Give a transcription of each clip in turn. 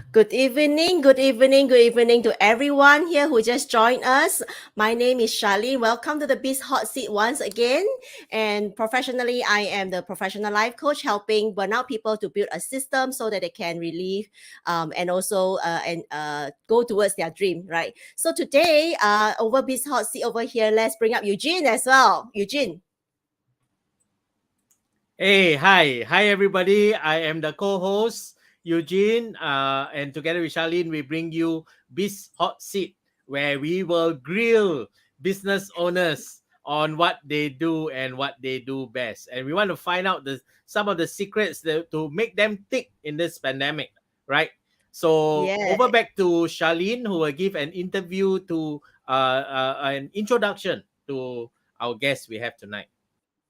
Good evening, good evening, good evening to everyone here who just joined us. My name is Charlene. Welcome to the Biz Hot Seat once again. And professionally, I am the professional life coach helping burnout people to build a system so that they can relieve and also go towards their dream, right? So today, over Biz Hot Seat over here, let's bring up Eugene as well. Eugene. Hey, hi everybody. I am the co-host Eugene, and together with Charlene, we bring you Biz Hot Seat, where we will grill business owners on what they do and what they do best, and we want to find out some of the secrets to make them tick in this pandemic, right? So Yeah. over back to Charlene, who will give an interview to an introduction to our guest we have tonight.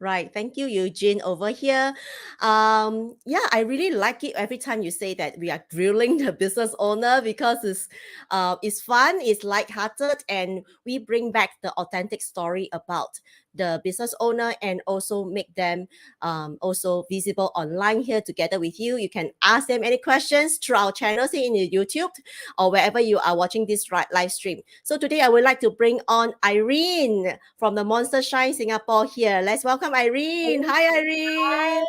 Right. Thank you, Eugene, over here. Yeah, I really like it every time you say that we are grilling the business owner because it's fun, it's lighthearted, and we bring back the authentic story about the business owner and also make them also visible online here together with you. You can ask them any questions through our channels in YouTube or wherever you are watching this live stream. So today I would like to bring on Irene from the MonsterShine Singapore here. Let's welcome Irene. Hi, Hi, Irene.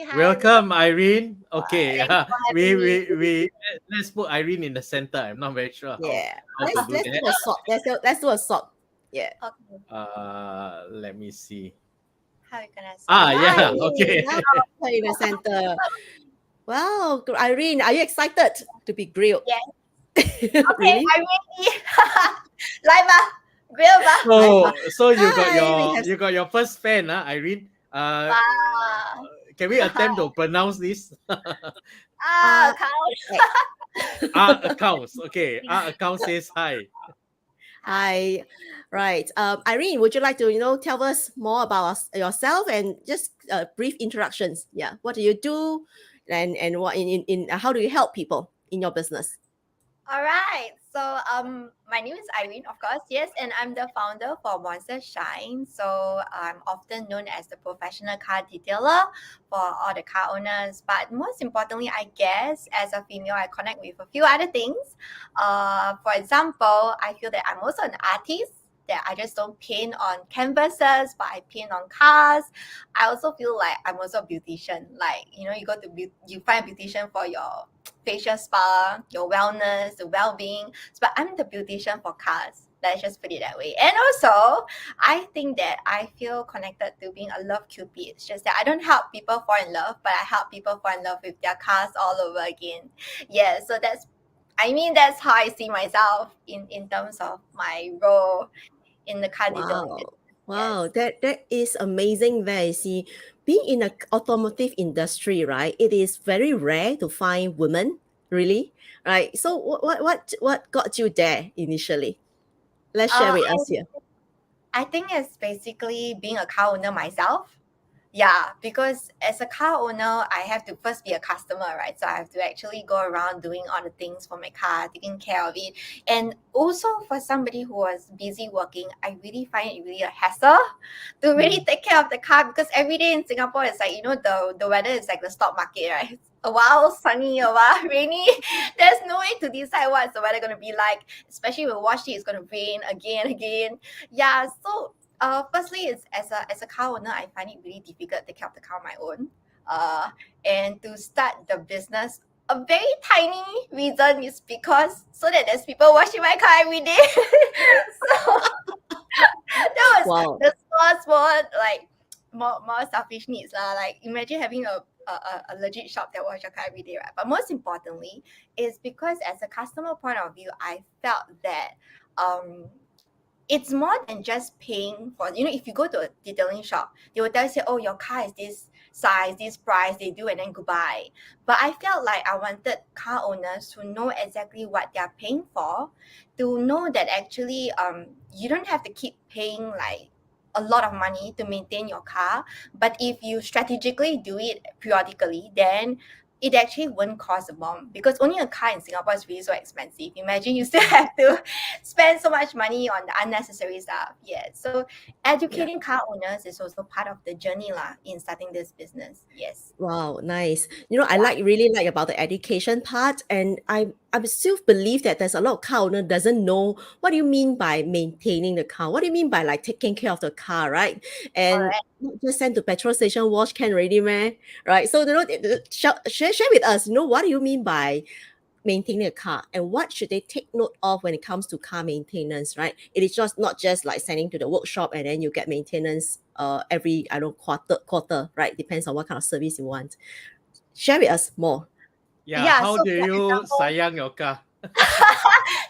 hi Welcome, everyone. Irene. Okay, Thanks for we having me. we we let's put Irene in the center. I'm not very sure Yeah. how to do Let's that. do a swap. Let's do a swap. Yeah. Okay, Let me see. how you gonna solve? Yeah, Hi. okay. Now we're in the center. Wow, Irene, are you excited to be grilled? Yes. Okay, Really? I'm ready. Live ba? Grill ba? So Hi, we have you got your first fan, Irene. Wow. Can we attempt to pronounce this? Cow. wait. Accounts. Okay, account says hi. Hi. Right. Irene, would you like to, tell us more about yourself and just brief introductions? Yeah. What do you do? And what in how do you help people in your business? All right. So my name is Irene, of course, yes, and I'm the founder for MonsterShine. So I'm often known as the professional car detailer for all the car owners. But most importantly, I guess as a female, I connect with a few other things. For example, I feel that I'm also an artist. That I just don't paint on canvases, but I paint on cars. I also feel like I'm also a beautician. Like you go to you find a beautician for your facial spa, your wellness, the well-being. But I'm the beautician for cars. Let's just put it that way. And also, I think that I feel connected to being a love cupid. It's just that I don't help people fall in love, but I help people fall in love with their cars all over again. Yeah, so that's how I see myself in terms of my role in the car detailing Wow. business. Wow, Yes. that is amazing. Where you see, being in a automotive industry, right? It is very rare to find women, really, right? So what got you there initially? Let's share Uh, with us here. I think it's basically being a car owner myself. Yeah, because as a car owner, I have to first be a customer, right? So I have to actually go around doing all the things for my car, taking care of it. And also for somebody who was busy working, I really find it really a hassle to really take care of the car because every day in Singapore, it's like, the weather is like the stock market, right? It's a while sunny, a while rainy. There's no way to decide what's the weather going to be like, especially when watch it, it's going to rain again. Yeah, so firstly, it's as a car owner, I find it really difficult to take care of the car on my own. And to start the business, a very tiny reason is because so that there's people washing my car every day. So that was Wow. the small like more selfish needs lah. Like imagine having a legit shop that wash your car every day, right? But most importantly, is because as a customer point of view, I felt that it's more than just paying for, if you go to a detailing shop, they will tell you, say, oh, your car is this size, this price, they do, and then goodbye. But I felt like I wanted car owners to know exactly what they're paying for, to know that actually you don't have to keep paying like a lot of money to maintain your car. But if you strategically do it periodically, then it actually won't cost a bomb because owning a car in Singapore is really so expensive. Imagine you still have to spend so much money on the unnecessary stuff. Yeah. So educating car owners is also part of the journey in starting this business. Yes. Wow, nice. I really like about the education part, and still believe that there's a lot of car owner doesn't know what do you mean by maintaining the car? What do you mean by like taking care of the car, right? And Correct. not just send to petrol station, wash can already, man, right? So share with us, what do you mean by maintaining a car and what should they take note of when it comes to car maintenance, right? It is just not just like sending to the workshop and then you get maintenance every I don't know quarter, right? Depends on what kind of service you want. Share with us more. Yeah, Yeah, how so do for you example, sayang your car?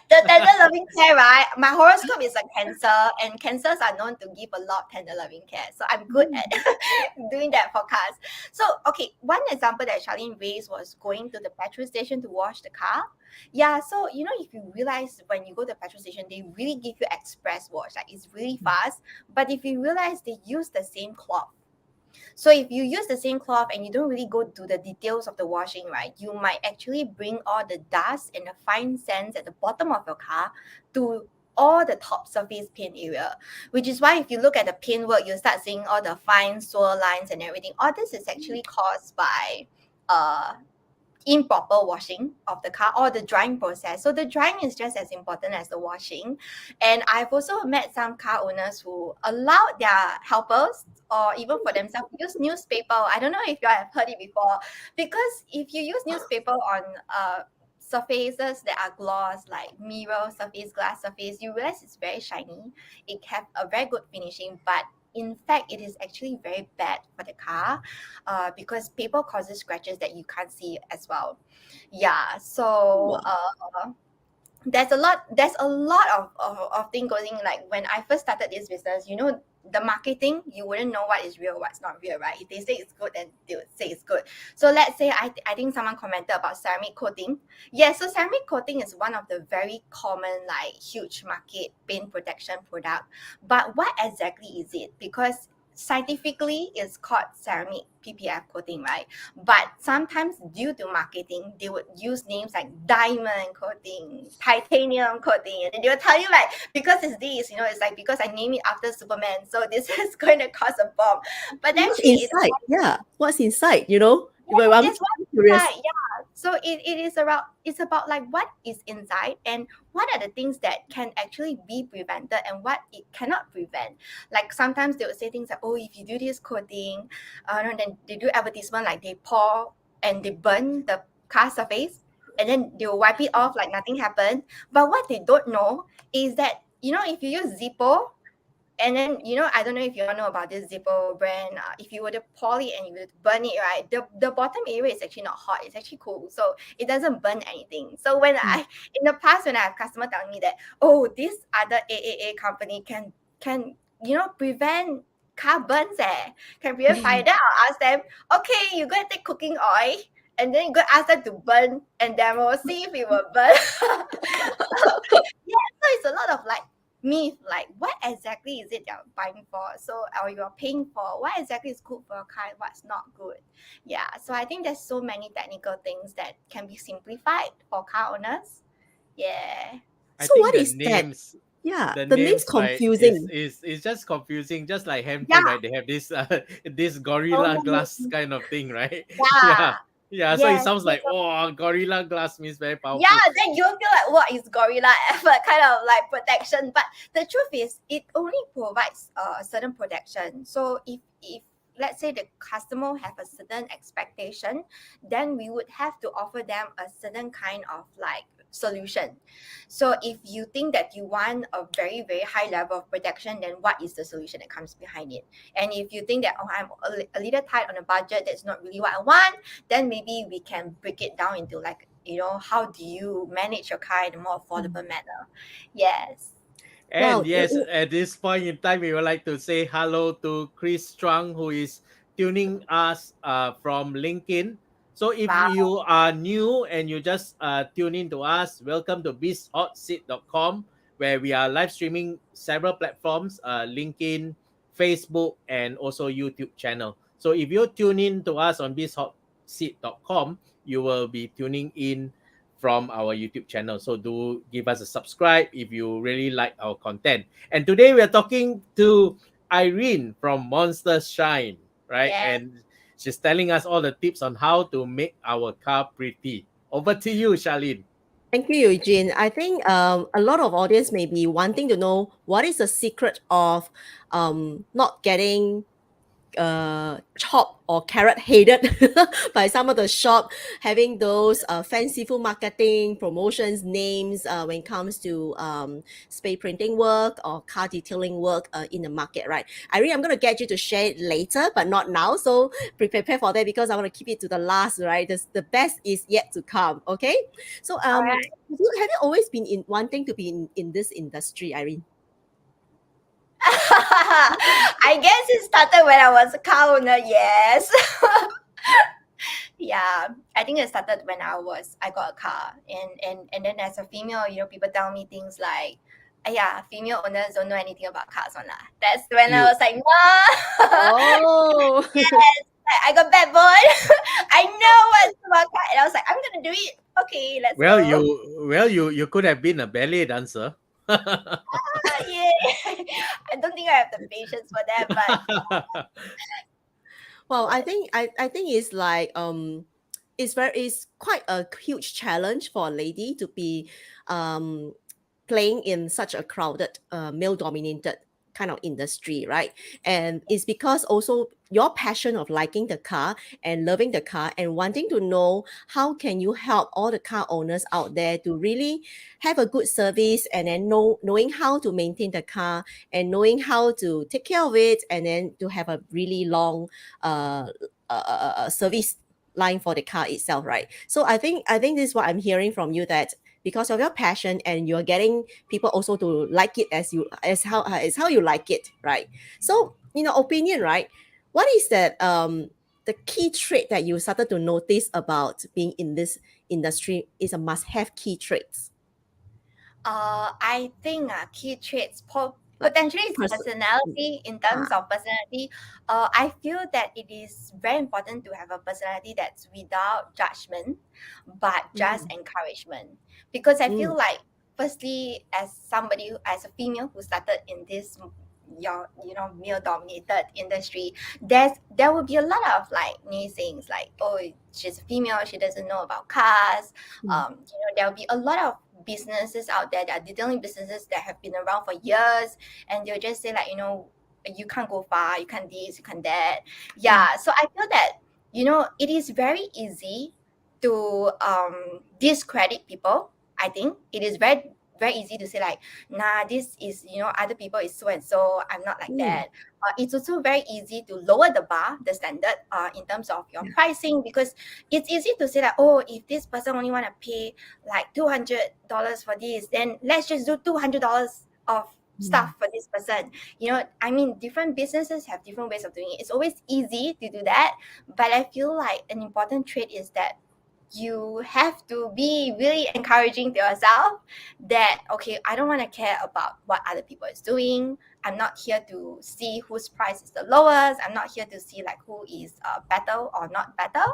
the tender loving care, right? My horoscope is a Cancer, and Cancers are known to give a lot of tender loving care. So I'm good at doing that for cars. So, okay, one example that Charlene raised was going to the petrol station to wash the car. Yeah, so if you realize when you go to the petrol station, they really give you express wash, like it's really fast. But if you realize they use the same cloth, so if you use the same cloth and you don't really go to the details of the washing, right, you might actually bring all the dust and the fine sands at the bottom of your car to all the top surface paint area, which is why if you look at the paint work, you start seeing all the fine swirl lines and everything. All this is actually caused by improper washing of the car or the drying process. So the drying is just as important as the washing. And I've also met some car owners who allow their helpers or even for themselves use newspaper. I don't know if you have heard it before, because if you use newspaper on surfaces that are gloss, like mirror surface, glass surface, you realize it's very shiny. It have a very good finishing, but in fact, it is actually very bad for the car because paper causes scratches that you can't see as well. Yeah, so there's a lot of things going. Like when I first started this business, the marketing, you wouldn't know what is real, what's not real, right? If they say it's good, then they would say it's good. So let's say I think someone commented about ceramic coating. Yes, so ceramic coating is one of the very common, like huge market paint protection product. But what exactly is it? Because scientifically it's called ceramic PPF coating, right? But sometimes due to marketing, they would use names like diamond coating, titanium coating, and they will tell you like, because it's this, it's like because I name it after Superman, so this is going to cause a bomb. But What's actually inside? Yeah, what's inside? yeah, I'm that's what curious. inside. Yeah. So it's about like what is inside and what are the things that can actually be prevented and what it cannot prevent. Like sometimes they would say things like, oh, if you do this coating, then they do advertisement like they pour and they burn the car surface and then they will wipe it off like nothing happened. But what they don't know is that if you use Zippo, and then, I don't know if you all know about this Zippo brand. If you were to pour it and you were to burn it, right, the bottom area is actually not hot. It's actually cool. So it doesn't burn anything. So in the past, when I have customer telling me that, oh, this other AAA company can prevent car burns, can prevent fire, then I'll ask them, okay, you're going to take cooking oil, and then you go ask them to burn, and then we'll see if it will burn. So it's a lot of like myth, like what exactly is it you're buying for, or you're paying for, what exactly is good for a car and what's not good. Yeah, so I think there's so many technical things that can be simplified for car owners. Yeah. I So think what the is that? names, Yeah, the the name's names like confusing. is just confusing, just like handphone, Yeah. right? They have this this gorilla Oh, glass kind of thing, right? yeah. Yeah. Yeah, so it Yes. sounds like, oh, gorilla glass means very Yeah, powerful. then you feel like what is gorilla effort kind of like protection, but the truth is it only provides a certain protection. So if let's say the customer have a certain expectation, then we would have to offer them a certain kind of like solution. So if you think that you want a very very high level of protection, then what is the solution that comes behind it? And if you think that, oh, I'm a little tight on a budget, that's not really what I want, then maybe we can break it down into like, how do you manage your car in a more affordable manner. Yes. And Wow. yes, at this point in time, we would like to say hello to Chris Strong, who is tuning us from LinkedIn. So if Wow. you are new and you just tune in to us, welcome to bizhotseat.com, where we are live streaming several platforms, LinkedIn, Facebook, and also YouTube channel. So if you tune in to us on bizhotseat.com, you will be tuning in from our YouTube channel. So do give us a subscribe if you really like our content. And today we are talking to Irene from MonsterShine, right? Yes. And she's telling us all the tips on how to make our car pretty. Over to you, Charlene. Thank you, Eugene. I think a lot of audience may be wanting to know what is the secret of not getting chopped or carrot headed by some of the shop having those fanciful marketing promotions names when it comes to spray printing work or car detailing work in the market, right? Irene, I'm going to get you to share it later, but not now. So prepare for that because I want to keep it to the last, right? The best is yet to come. Okay. So All right. have you always been in wanting to be in this industry, Irene? I guess it started when I was a car owner, yes. Yeah, I think it started when I got a car, and then as a female, people tell me things like, yeah, female owners don't know anything about cars on lah. That's when I You was like, no. Oh, I got bad boy. I know what's about car, and I was like, I'm gonna do it. Okay, let's well, go. you could have been a ballet dancer. Yeah. I don't think I have the patience for that, but well, I think it's like it's quite a huge challenge for a lady to be um playing in such a crowded male dominated kind of industry, right? And it's because also your passion of liking the car and loving the car and wanting to know how can you help all the car owners out there to really have a good service and then knowing how to maintain the car and knowing how to take care of it and then to have a really long uh, service line for the car itself, right? So I think this is what I'm hearing from you, that because of your passion and you're getting people also to like it as how you like it, right? So in your opinion, right, what is that the key trait that you started to notice about being in this industry is a must-have key traits? I think key traits Like potentially it's person. personality. In terms Ah, of personality, I feel that it is very important to have a personality that's without judgment, but just mm, encouragement. Because I mm, feel like, firstly, as somebody, as a female who started in this your male dominated industry, there will be a lot of like naysayings, like, oh, she's a female, she doesn't know about cars. mm, There will be a lot of businesses out there that are detailing businesses that have been around for years, and they'll just say, like, you can't go far, you can't this, you can't that. mm, Yeah, so I feel that it is very easy to discredit people. I think it is very very easy to say, like, nah, this is, other people is so and so, I'm not like mm, that. It's also very easy to lower the bar, the standard, in terms of your yeah, pricing, because it's easy to say that, oh, if this person only want to pay like $200 for this, then let's just do $200 of mm, stuff for this person. I mean, different businesses have different ways of doing it. It's always easy to do that, but I feel like an important trait is that you have to be really encouraging to yourself that, okay, I don't want to care about what other people is doing. I'm not here to see whose price is the lowest. I'm not here to see like who is better or not better.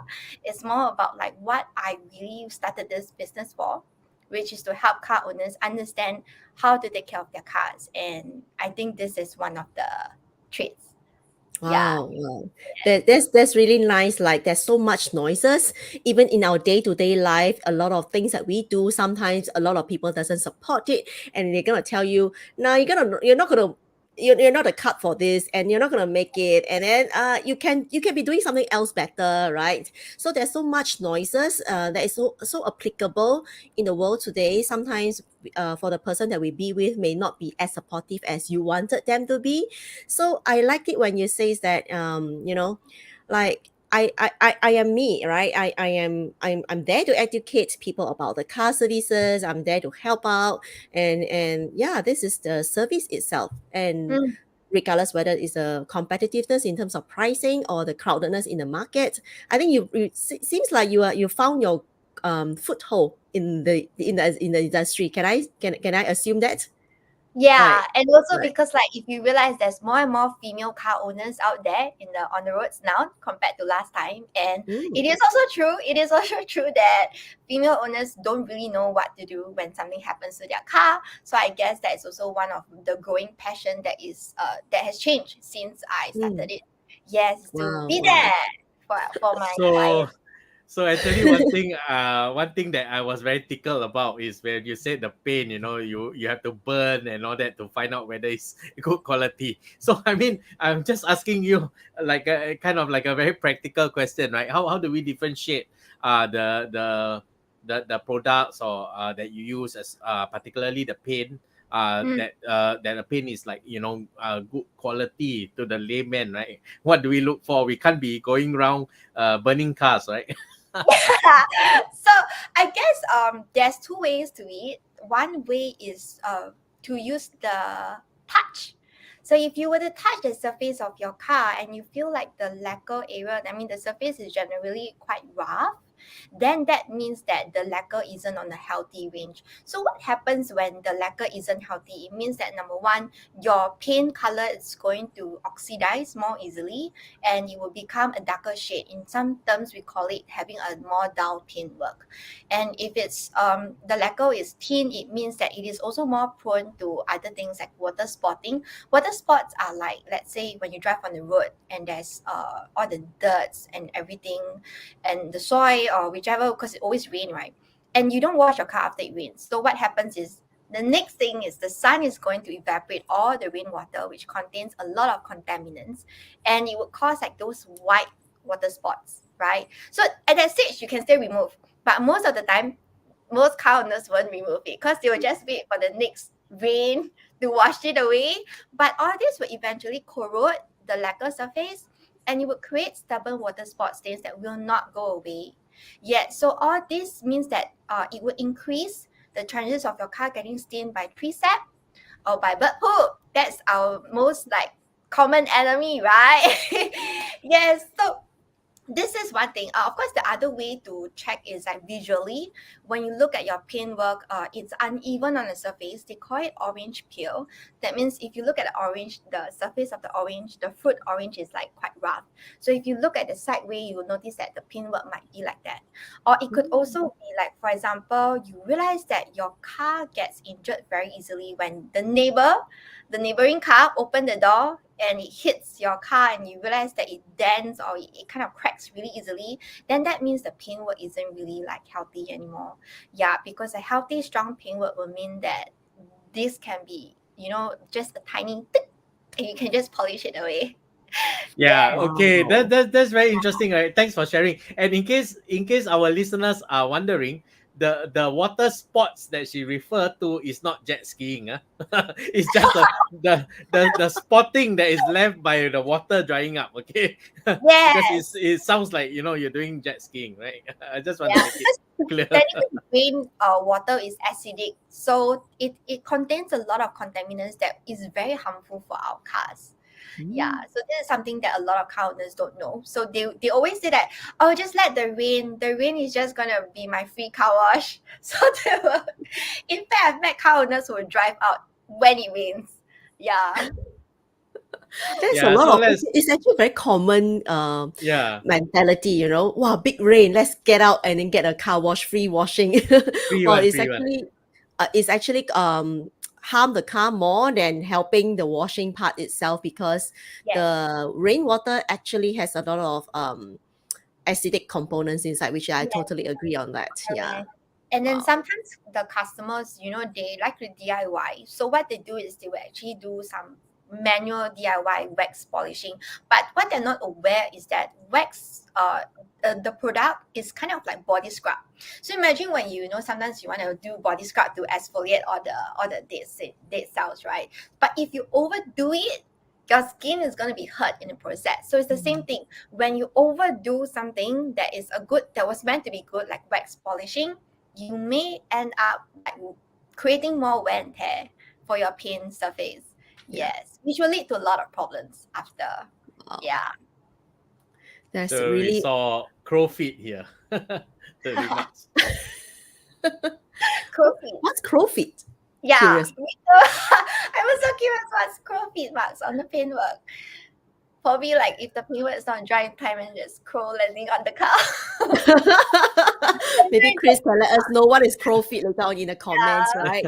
It's more about like what I really started this business for, which is to help car owners understand how to take care of their cars. And I think this is one of the traits. Yeah. wow, wow. That's really nice. Like there's so much noises, even in our day-to-day life. A lot of things that we do, sometimes a lot of people doesn't support it, and they're gonna tell you, no, you're not a cut for this, and you're not gonna make it. And then you can be doing something else better, right? So there's so much noises that is so applicable in the world today. Sometimes for the person that we be with may not be as supportive as you wanted them to be. So I like it when you say that like I am me, right? I'm there to educate people about the car services. I'm there to help out, and yeah, this is the service itself. And Mm. regardless whether it's a competitiveness in terms of pricing or the crowdedness in the market, I think seems like you found your foothold in the industry. Can I assume that? Yeah, Right. and also Right. because, like, if you realize there's more and more female car owners out there on the roads now compared to last time, and Mm, it is also true. It is also true that female owners don't really know what to do when something happens to their car. So I guess that is also one of the growing passion that has changed since I mm. started it. Yes, to Wow, be wow. there for my so clients. So actually, one thing that I was very tickled about is when you said the paint. You have to burn and all that to find out whether it's good quality. So I mean, I'm just asking you like a kind of like a very practical question, right? How do we differentiate the products or that you use as particularly the paint Mm. that a paint is like good quality to the layman, right? What do we look for? We can't be going around burning cars, right? So I guess there's two ways to it. One way is to use the touch. So if you were to touch the surface of your car and you feel like the lacquer area, I mean the surface is generally quite rough, then that means that the lacquer isn't on a healthy range. So what happens when the lacquer isn't healthy? It means that number one, your paint color is going to oxidize more easily and it will become a darker shade. In some terms, we call it having a more dull paint work. And if it's the lacquer is thin, it means that it is also more prone to other things like water spotting. Water spots are like, let's say, when you drive on the road and there's all the dirts and everything and the soil or whichever, because it always rain, right? And you don't wash your car after it rains. So what happens is the next thing is the sun is going to evaporate all the rainwater, which contains a lot of contaminants, and it would cause like those white water spots, right? So at that stage, you can still remove, but most of the time, most car owners won't remove it because they will just wait for the next rain to wash it away. But all this will eventually corrode the lacquer surface and it would create stubborn water spot stains that will not go away. Yet, so all this means that it would increase the chances of your car getting stained by precep or by bird poop. That's our most like common enemy, right? Yes. So this is one thing. Of course, the other way to check is like visually. When you look at your paint work, it's uneven on the surface. They call it orange peel. That means if you look at the orange, the surface of the orange, the fruit orange is like quite rough. So if you look at the side way, you will notice that the paint work might be like that. Or it could also be like, for example, you realize that your car gets injured very easily when the neighboring car open the door and it hits your car and you realize that it dents or it kind of cracks really easily, then that means the paintwork isn't really like healthy anymore. Yeah, because a healthy, strong paintwork will mean that this can be, just a tiny tick, and you can just polish it away. Yeah, okay. Wow. That's very interesting, right? Thanks for sharing. And in case our listeners are wondering, the water spots that she referred to is not jet skiing. It's just the spotting that is left by the water drying up, okay? Because Yes. it sounds like you're doing jet skiing, right? I just want to Yeah, make it clear. technically rain water is acidic, so it contains a lot of contaminants that is very harmful for our cars. Yeah, so this is something that a lot of car owners don't know. So they always say that, oh, just let the rain is just gonna be my free car wash. So they will, in fact, I've met car owners who will drive out when it rains. Yeah. There's a Yeah, lot so of let's it's actually very common yeah, mentality, wow, big rain, let's get out and then get a car wash, free washing. free Well, one, it's free one. actually harm the car more than helping the washing part itself, because Yes. the rainwater actually has a lot of acidic components inside, which I Yes. totally agree on that. Yeah. Correct. And then Wow. sometimes the customers, they like to DIY. So what they do is they will actually do some manual DIY wax polishing. But what they're not aware is that wax, the product is kind of like body scrub. So imagine when sometimes you want to do body scrub to exfoliate all the dead cells, right? But if you overdo it, your skin is going to be hurt in the process. So it's the same thing. When you overdo something that was meant to be good, like wax polishing, you may end up like creating more wear and tear for your paint surface. Yeah. Yes, which will lead to a lot of problems after. Wow. Yeah. That's So we really saw crow feet here. The remarks. Crow feet. what's crow feet? Yeah. Curious. I was so curious what's crow feet marks on the paintwork. Probably like if the paintwork is not dry in time and there's crow landing on the car. Maybe Chris can let us know what is crow feet later on in the comments, right?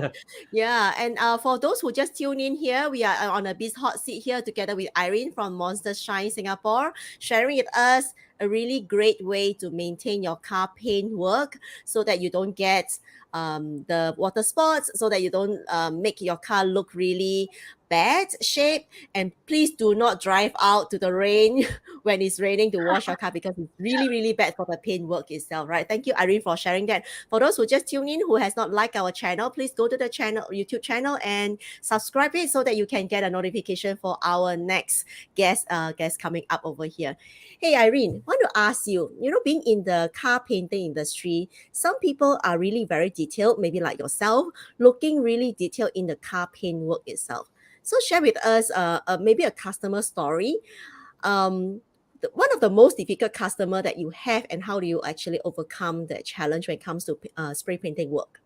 Yeah, and for those who just tune in here, we are on a Biz Hot Seat here together with Irene from MonsterShine Singapore, sharing with us a really great way to maintain your car paint work so that you don't get the water spots, so that you don't make your car look really bad shape. And please do not drive out to the rain when it's raining to wash your car, because it's really, really bad for the paint work itself, right? Thank you, Irene, for sharing that. For those who just tune in, who has not liked our channel, please go to the channel, YouTube channel, and subscribe it so that you can get a notification for our next guest coming up over here. Hey, Irene, want to ask you, being in the car painting industry, some people are really very detailed, maybe like yourself, looking really detailed in the car paint work itself. So share with us maybe a customer story. One of the most difficult customer that you have, and how do you actually overcome that challenge when it comes to spray painting work?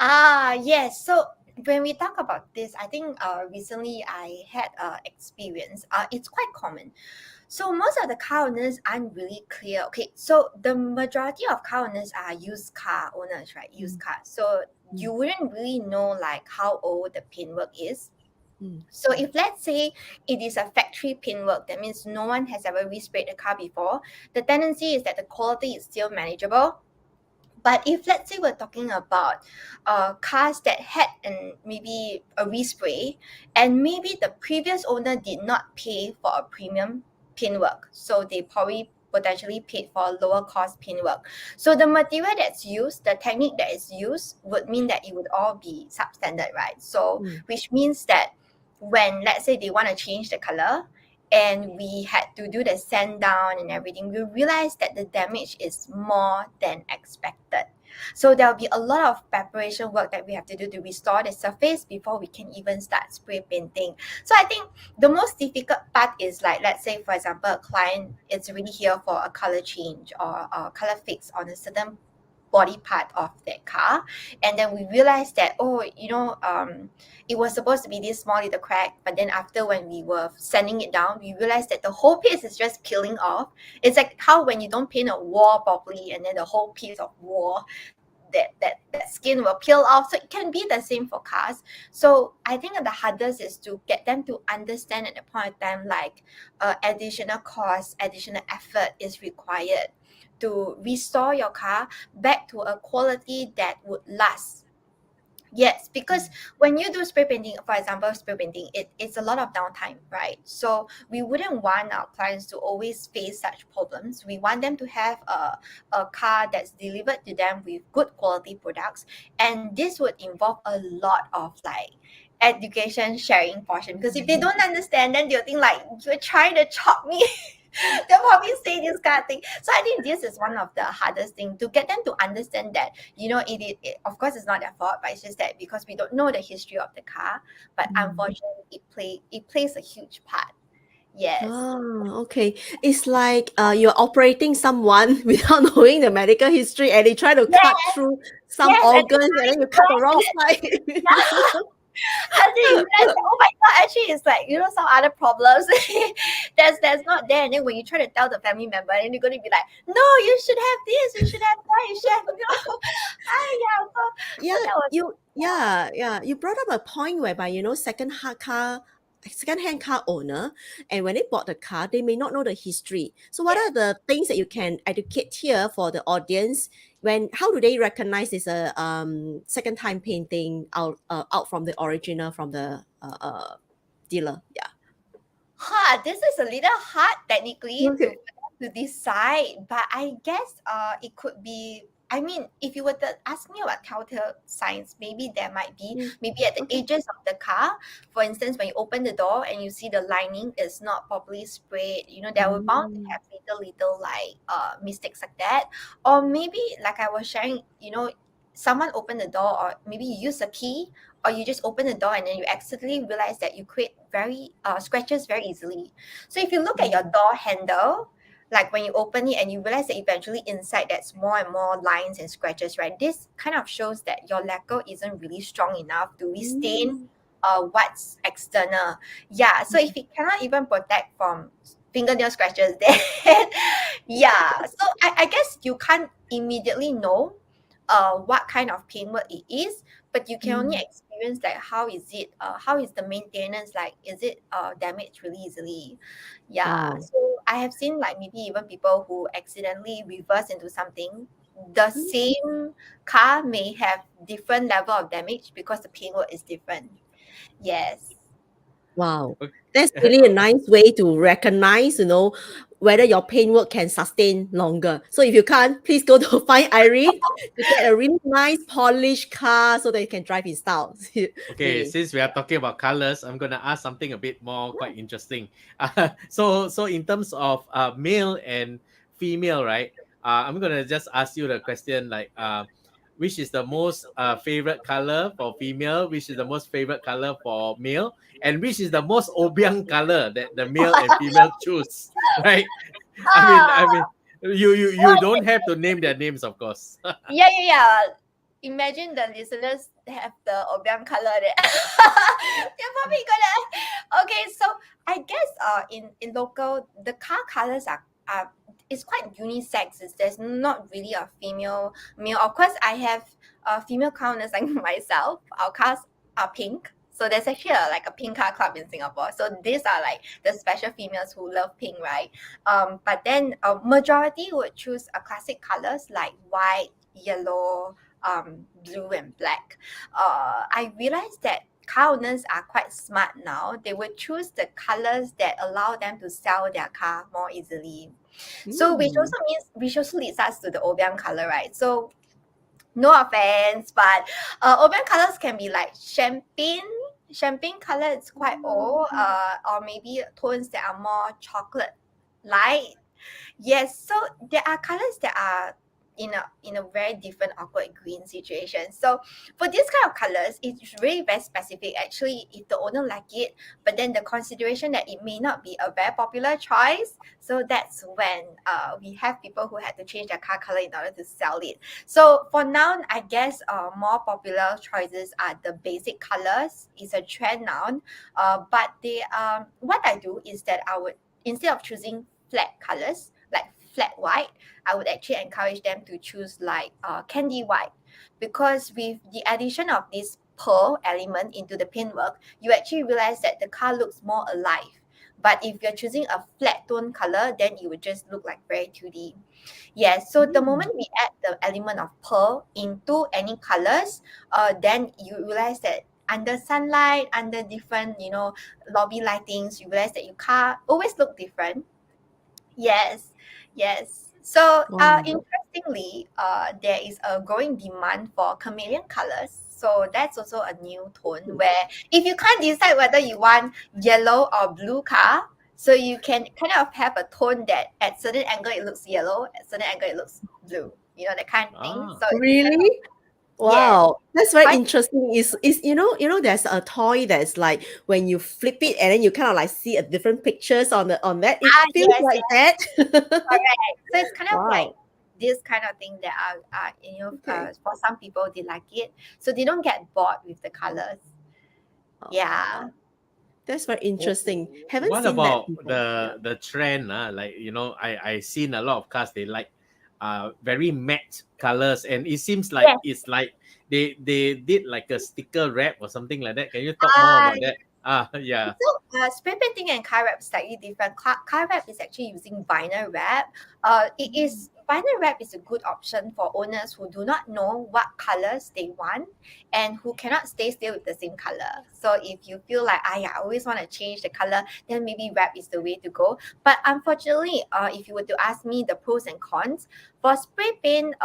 Yes. So when we talk about this, I think recently I had experience. It's quite common. So most of the car owners aren't really clear. Okay, so the majority of car owners are used car owners, right? Used cars. So you wouldn't really know like how old the paintwork is. So if let's say it is a factory paintwork, that means no one has ever resprayed the car before, the tendency is that the quality is still manageable. But if let's say we're talking about cars that had maybe a respray, and maybe the previous owner did not pay for a premium paintwork, so they probably potentially paid for a lower cost paintwork. So the material that's used, the technique that is used, would mean that it would all be substandard, right? So which means that when let's say they want to change the color, and we had to do the sand down and everything, we realized that the damage is more than expected. So there'll be a lot of preparation work that we have to do to restore the surface before we can even start spray painting. So I think the most difficult part is like, let's say for example, a client is really here for a color change or a color fix on a certain body part of that car, and then we realized that it was supposed to be this small little crack, but then after when we were sanding it down, we realized that the whole piece is just peeling off. It's like how when you don't paint a wall properly and then the whole piece of wall, that skin will peel off. So it can be the same for cars. So I think the hardest is to get them to understand at the point of time, like additional cost, additional effort is required to restore your car back to a quality that would last. Yes, because when you do spray painting, for example, spray painting, it's a lot of downtime, right? So we wouldn't want our clients to always face such problems. We want them to have a car that's delivered to them with good quality products. And this would involve a lot of like education sharing portion, because if they don't understand, then they'll think like you're trying to chop me. They'll probably say this kind of thing. So I think this is one of the hardest thing, to get them to understand that, it of course it's not their fault, but it's just that because we don't know the history of the car, but unfortunately it plays a huge part. Yes. Oh, okay. It's like you're operating someone without knowing the medical history, and they try to cut through some Yes, and organs, and then you cut the wrong side. I think you realize that, oh my god, actually it's like, some other problems that's not there. And then when you try to tell the family member, and they're going to be like, no, you should have this, you should have that, you should have You brought up a point whereby second-hand car owner, and when they bought the car, they may not know the history. So what are the things that you can educate here for the audience? How do they recognize this second time painting out from the original, from the dealer? This is a little hard technically to decide, but I guess it could be. I mean, if you were to ask me about telltale signs, maybe there might be, maybe at the edges of the car. For instance, when you open the door and you see the lining is not properly sprayed, there will bound to have little like mistakes like that. Or maybe like I was sharing, someone opened the door, or maybe you use a key, or you just open the door and then you accidentally realize that you create very scratches very easily. So if you look at your door handle, like when you open it and you realize that eventually inside there's more and more lines and scratches, right? This kind of shows that your lacquer isn't really strong enough to restain what's external. Yeah, so if it cannot even protect from fingernail scratches, then so I guess you can't immediately know what kind of paintwork it is, but you can only experience like how is the maintenance, like is it damaged really easily. Wow. So I have seen like maybe even people who accidentally reverse into something. The same car may have different level of damage because the paintwork is different. Yes. Wow. Okay. That's really a nice way to recognize, whether your paintwork can sustain longer. So if you can't, please go to find Irene to get a really nice polished car so that you can drive in style. Okay, Really. since we are talking about colors, I'm gonna ask something a bit more quite interesting. So in terms of male and female, right? I'm gonna just ask you the question like, which is the most favorite color for female? Which is the most favorite color for male? And which is the most obiang color that the male and female choose? Right? I mean, you don't have to name their names, of course. Yeah. Imagine the listeners have the obiang color there. They're probably gonna. Okay, so I guess in local the car colors are it's quite unisex. There's not really a female male. Of course, I have female car owners like myself. Our cars are pink. So there's actually like a pink car club in Singapore. So these are like the special females who love pink, right? But then majority would choose a classic colors like white, yellow, blue and black. I realized that car owners are quite smart now. They would choose the colors that allow them to sell their car more easily. So which also leads us to the obiang color, right? So no offense, but obiang colors can be like champagne color. It's quite old, or maybe tones that are more chocolate light. Yes, so there are colors that are in a very different awkward green situation. So for this kind of colors, it's really very specific. Actually, if the owner like it, but then the consideration that it may not be a very popular choice. So that's when we have people who had to change their car color in order to sell it. So for now, I guess more popular choices are the basic colors. It's a trend now. But they what I do is that I would, instead of choosing flat colors like flat white, I would actually encourage them to choose like candy white, because with the addition of this pearl element into the paintwork, you actually realize that the car looks more alive. But if you're choosing a flat tone color, then it would just look like very 2D. Yes, so the moment we add the element of pearl into any colors, then you realize that under sunlight, under different, lobby lightings, you realize that your car always look different. Yes. So, Wow. interestingly, there is a growing demand for chameleon colors. So that's also a new tone where if you can't decide whether you want yellow or blue car, so you can kind of have a tone that at certain angle it looks yellow, at certain angle it looks blue. That kind of thing. Ah. So it's kind of, Really? yes, Wow, that's very quite interesting. Is there's a toy that's like when you flip it and then you kind of like see a different pictures on that. It feels yes, like that. correct. So it's kind of like Wow. this kind of thing that Okay. for some people they like it, so they don't get bored with the colors. Yeah. That's very interesting. Haven't What seen that about before. Yeah. the trend? Like I seen a lot of cars. They like very matte colors, and it seems like Yes. it's like they did like a sticker wrap or something like that. Can you talk more Ah, about that? Yeah. so spray painting and car wrap is slightly different. Car wrap is actually using vinyl wrap. Vinyl wrap is a good option for owners who do not know what colors they want and who cannot stay still with the same color. So if you feel like I always want to change the color, then maybe wrap is the way to go. But unfortunately, if you were to ask me the pros and cons for spray paint,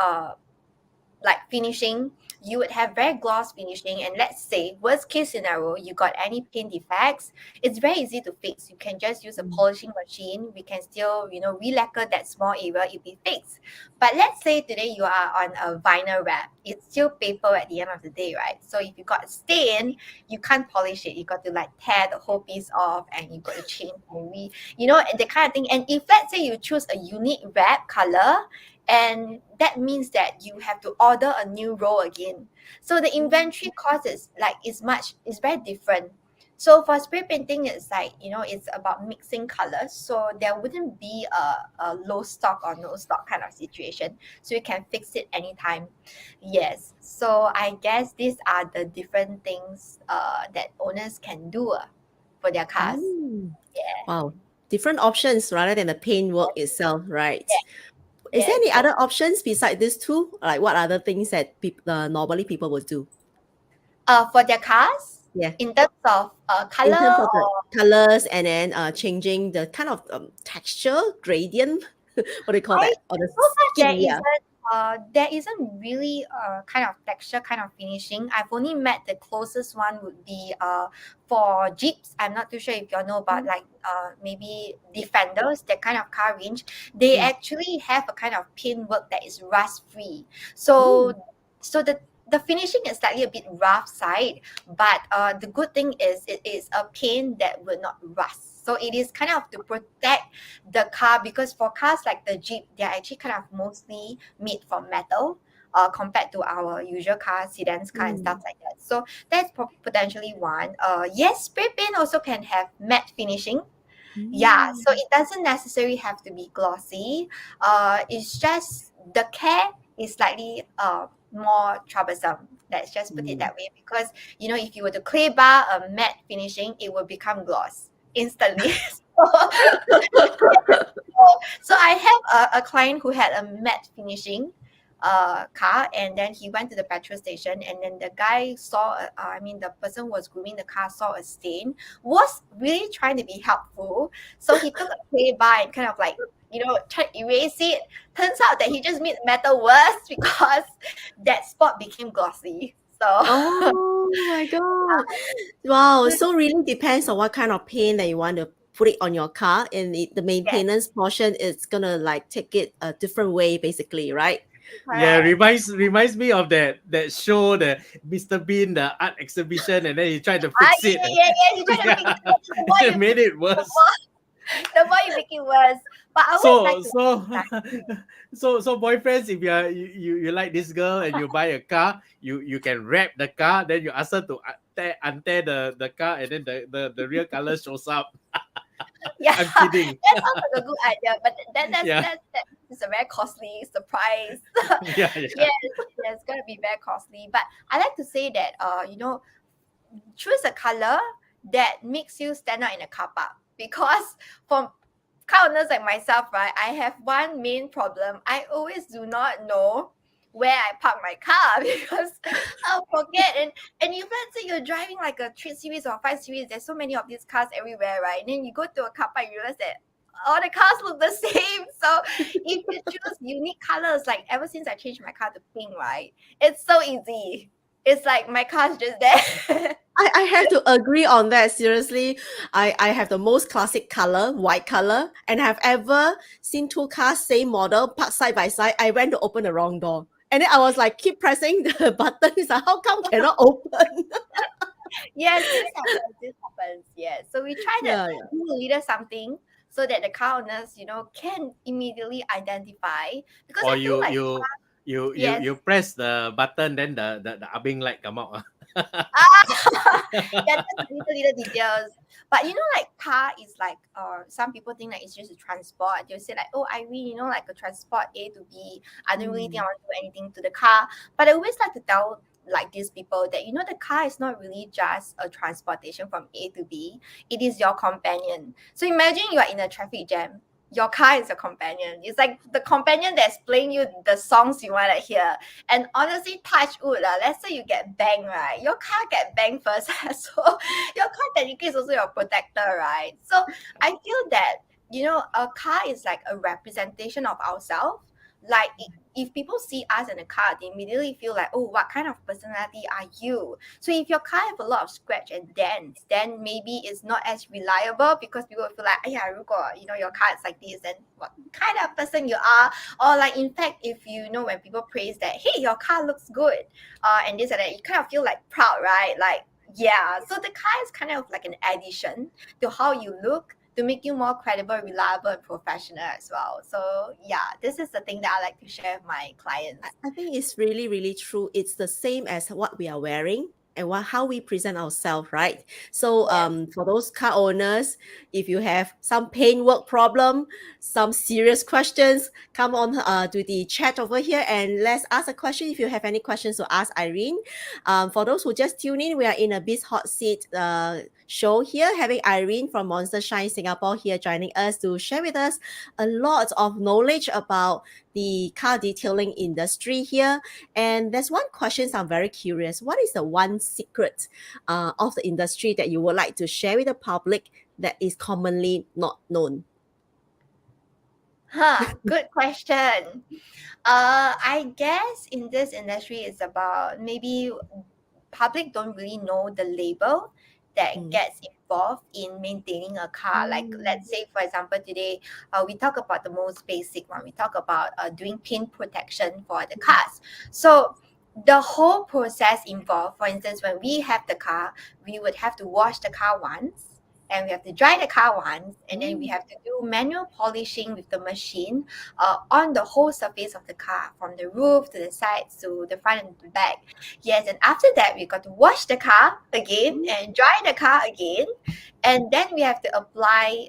like finishing, you would have very gloss finishing, and let's say worst case scenario you got any paint defects, it's very easy to fix. You can just use a polishing machine. We can still re-lacquer that small area if it fixed. But let's say today you are on a vinyl wrap, it's still paper at the end of the day, right? So if you got a stain, you can't polish it. You got to like tear the whole piece off, and you got to change and the kind of thing. And if let's say you choose a unique wrap color, and that means that you have to order a new roll again. So the inventory cost is very different. So for spray painting, it's like it's about mixing colors, so there wouldn't be a low stock or no stock kind of situation, so you can fix it anytime. Yes, so I guess these are the different things that owners can do for their cars. Mm. Yeah. Wow. different options rather than the paintwork itself, right? Is there Yes. any other options besides these two? Like what other things that normally people would do? For their cars, Yeah. in terms of In color terms of the or colors and then changing the kind of texture gradient, what do you call I that? Or the so far skin, yeah. there isn't really kind of texture kind of finishing. I've only met the closest one would be for Jeeps. I'm not too sure if you all know about like maybe Defenders, that kind of car range. They Mm. actually have a kind of paint work that is rust free. Mm. So the finishing is slightly a bit rough side, but the good thing is it is a paint that will not rust. So it is kind of to protect the car, because for cars like the Jeep, they're actually kind of mostly made from metal compared to our usual car, sedans car and stuff Mm. like that. So that's potentially one. Yes, spray paint also can have matte finishing. Yeah, so Mm. it doesn't necessarily have to be glossy. It's just the care is slightly more troublesome. Let's just put it Mm. that way, because you know, if you were to clay bar a matte finishing, it will become gloss instantly. So I have a client who had a matte finishing car, and then he went to the petrol station, and then the guy saw I mean the person who was grooming the car saw a stain, was really trying to be helpful, so he took a clay bar and kind of like, you know, tried to erase it. Turns out that he just made metal worse because that spot became glossy. So Oh my God. Wow. So really depends on what kind of paint that you want to put it on your car, and the yes, maintenance portion is gonna like take it a different way, basically, right? Yeah, correct. reminds me of that show, the Mr. Bean, the art exhibition, and then he tried to Ah, fix it. yeah. You try to fix Yeah, it. The more it you made fix it it, worse. the more you make it worse. But I always like So to so so boyfriends, if you like this girl and you buy a car, you can wrap the car, then you ask her to untear the car, and then the real color shows up. yeah, I'm that kidding. sounds like a good idea, but Yeah. that is a very costly surprise. Yeah, yeah. Yes, it's gonna be very costly. But I like to say that you know, choose a color that makes you stand out in a car park, because for car owners like myself, right, I have one main problem. I always do not know where I park my car because I'll forget. And if let's say you're driving like a 3 series or 5 series, there's so many of these cars everywhere, right? And then you go to a car park, you realize that all the cars look the same. So if you choose unique colors, like ever since I changed my car to pink, right, it's so easy. It's like my car's just there. I have to agree on that. Seriously, I have the most classic color, white color, and have ever seen two cars, same model, parked side by side. I went to open the wrong door. And then I was like, keep pressing the button. It's like, how come cannot open? Yes, this happens. This happens. Yes. So we try to Yeah, yeah. do a little something so that the car owners, you know, can immediately identify. Because Or I feel like yes. you press the button, then the abing light come out. Ah, yeah, just little details. But you know, like car is like some people think that it's just a transport. They'll say like, oh, Irene, you know, like a transport A to B. I don't really think I Mm. want to do anything to the car. But I always like to tell like these people that, you know, the car is not really just a transportation from A to B. It is your companion. So imagine you are in a traffic jam. Your car is a companion. It's like the companion that's playing you the songs you want to hear. And honestly, touch wood, let's say you get banged, right? Your car get banged first. So your car technically is also your protector, right? So I feel that, you know, a car is like a representation of ourselves. Like if people see us in a car, they immediately feel like, oh, what kind of personality are you? So if your car have a lot of scratch and dents, then maybe it's not as reliable, because people will feel like, yeah, you know, your car is like this, then what kind of person you are? Or like, in fact, if you know, when people praise that, hey, your car looks good, and this and that, you kind of feel like proud, right? Like, yeah. So the car is kind of like an addition to how you look, to make you more credible, reliable, and professional as well. So yeah, this is the thing that I like to share with my clients. I think it's really, really true. It's the same as what we are wearing and how we present ourselves, right? So for those car owners, if you have some paintwork problem, some serious questions, come on to the chat over here and let's ask a question. If you have any questions to ask Irene. For those who just tune in, we are in a Biz Hot Seat show here, having Irene from MonsterShine Singapore here joining us to share with us a lot of knowledge about the car detailing industry here. And there's one question I'm very curious. What is the one secret of the industry that you would like to share with the public that is commonly not known? Good question. I guess in this industry, it's about maybe public don't really know the label that gets involved in maintaining a car. Like, let's say, for example, today we talk about the most basic one. We talk about doing paint protection for the cars. So the whole process involved, for instance, when we have the car, we would have to wash the car once, and we have to dry the car once, and then we have to do manual polishing with the machine on the whole surface of the car, from the roof to the sides to the front and the back. Yes, and after that, we got to wash the car again and dry the car again, and then we have to apply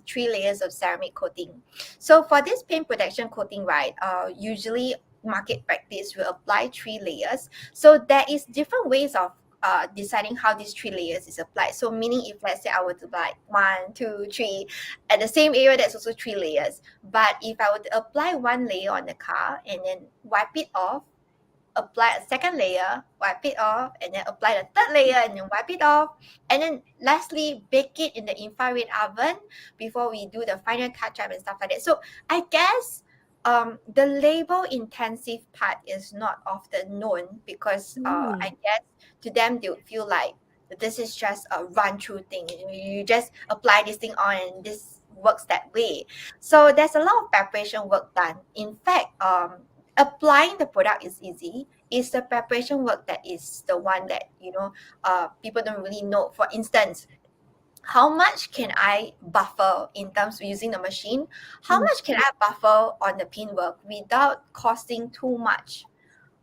3 layers of ceramic coating. So for this paint protection coating, right, usually market practice will apply 3 layers. So there is different ways of deciding how these 3 layers is applied. So meaning, if let's say I were to apply 1, 2, 3 at the same area, that's also 3 layers. But if I were to apply 1 layer on the car and then wipe it off, apply a second layer, wipe it off, and then apply the third layer and then wipe it off, and then lastly bake it in the infrared oven before we do the final touch up and stuff like that. So I guess the label intensive part is not often known because I guess to them they would feel like this is just a run through thing. You just apply this thing on and this works that way. So there's a lot of preparation work done. In fact, applying the product is easy. It's the preparation work that is the one that people don't really know. For instance, how much can I buffer in terms of using the machine? How much can I buffer on the pin work without costing too much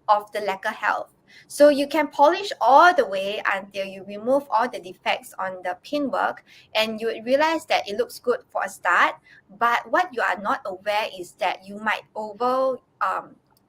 of the lacquer health? So you can polish all the way until you remove all the defects on the pin work, and you would realize that it looks good for a start. But what you are not aware is that you might over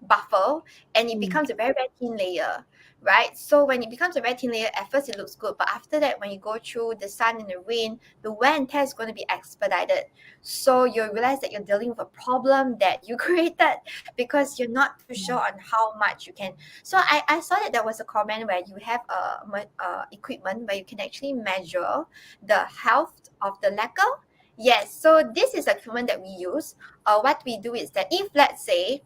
buffer, and it becomes a very, very thin layer, right? So when it becomes a very thin layer, at first it looks good, but after that, when you go through the sun and the rain, the wear and tear is going to be expedited. So you'll realize that you're dealing with a problem that you created because you're not too sure on how much you can. So I saw that there was a comment where you have equipment where you can actually measure the health of the lacquer. Yes, so this is equipment that we use. What we do is that if, let's say,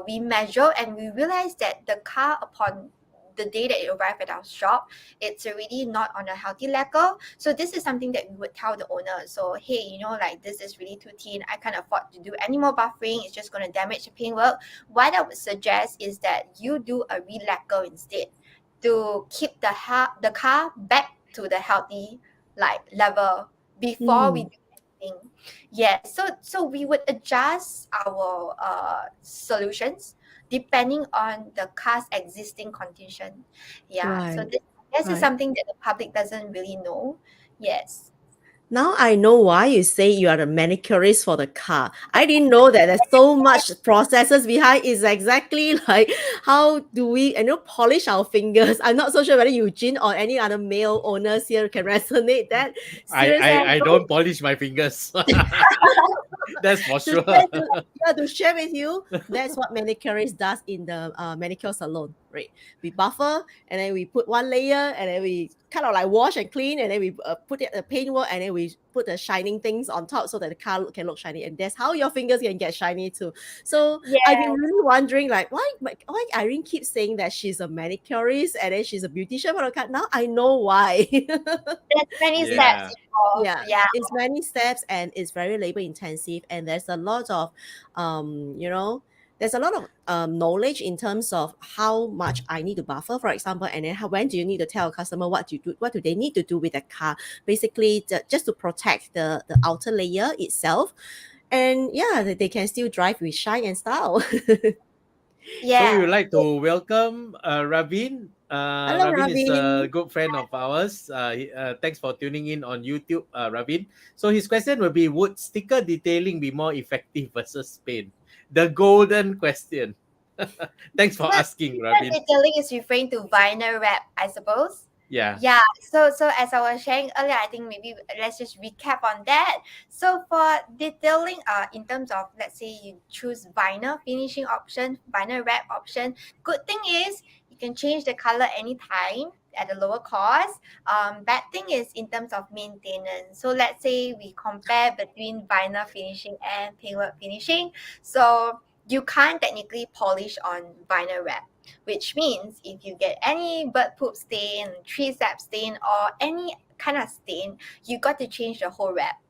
we measure and we realize that the car, upon the day that it arrived at our shop, it's already not on a healthy lacquer. So this is something that we would tell the owner. So, hey, like this is really too thin. I can't afford to do any more buffering. It's just going to damage the paintwork. What I would suggest is that you do a re-lacquer instead to keep the car back to the healthy level before we do anything. Yeah, so we would adjust our solutions depending on the car's existing condition. Yeah, so this is something that the public doesn't really know. Yes. Now I know why you say you are a manicurist for the car. I didn't know that there's so much processes behind. It's exactly like how do we polish our fingers. I'm not so sure whether Eugene or any other male owners here can resonate that. I don't polish my fingers. That's for sure. To share with you, that's what manicurist does in the manicure salon, right? We buffer and then we put 1 layer and then we kind of like wash and clean, and then we put the paintwork and then we put the shining things on top so that the car can look shiny, and that's how your fingers can get shiny too. So I've been really wondering why Irene keeps saying that she's a manicurist and then she's a beautician for the car. Now I know why. There's many steps involved. Yeah, it's many steps and it's very labor intensive, and there's a lot of there's a lot of knowledge in terms of how much I need to buffer, for example, and then when do you need to tell a customer what do they need to do with the car, basically just to protect the outer layer itself, and they can still drive with shine and style. So we Yeah. would like to welcome Ravin. Hello, Ravin is a Ravin. good friend of ours. Thanks for tuning in on YouTube, Ravin. So his question will be: would sticker detailing be more effective versus paint? The golden question. Thanks for But asking, sticker Ravin. detailing is referring to vinyl wrap, I suppose. Yeah. Yeah, so as I was sharing earlier, I think maybe let's just recap on that. So for detailing, in terms of, let's say you choose vinyl finishing option, vinyl wrap option, good thing is you can change the color anytime at a lower cost. Bad thing is in terms of maintenance. So let's say we compare between vinyl finishing and paintwork finishing. So you can't technically polish on vinyl wrap, which means if you get any bird poop stain, tree sap stain, or any kind of stain, you got to change the whole wrap.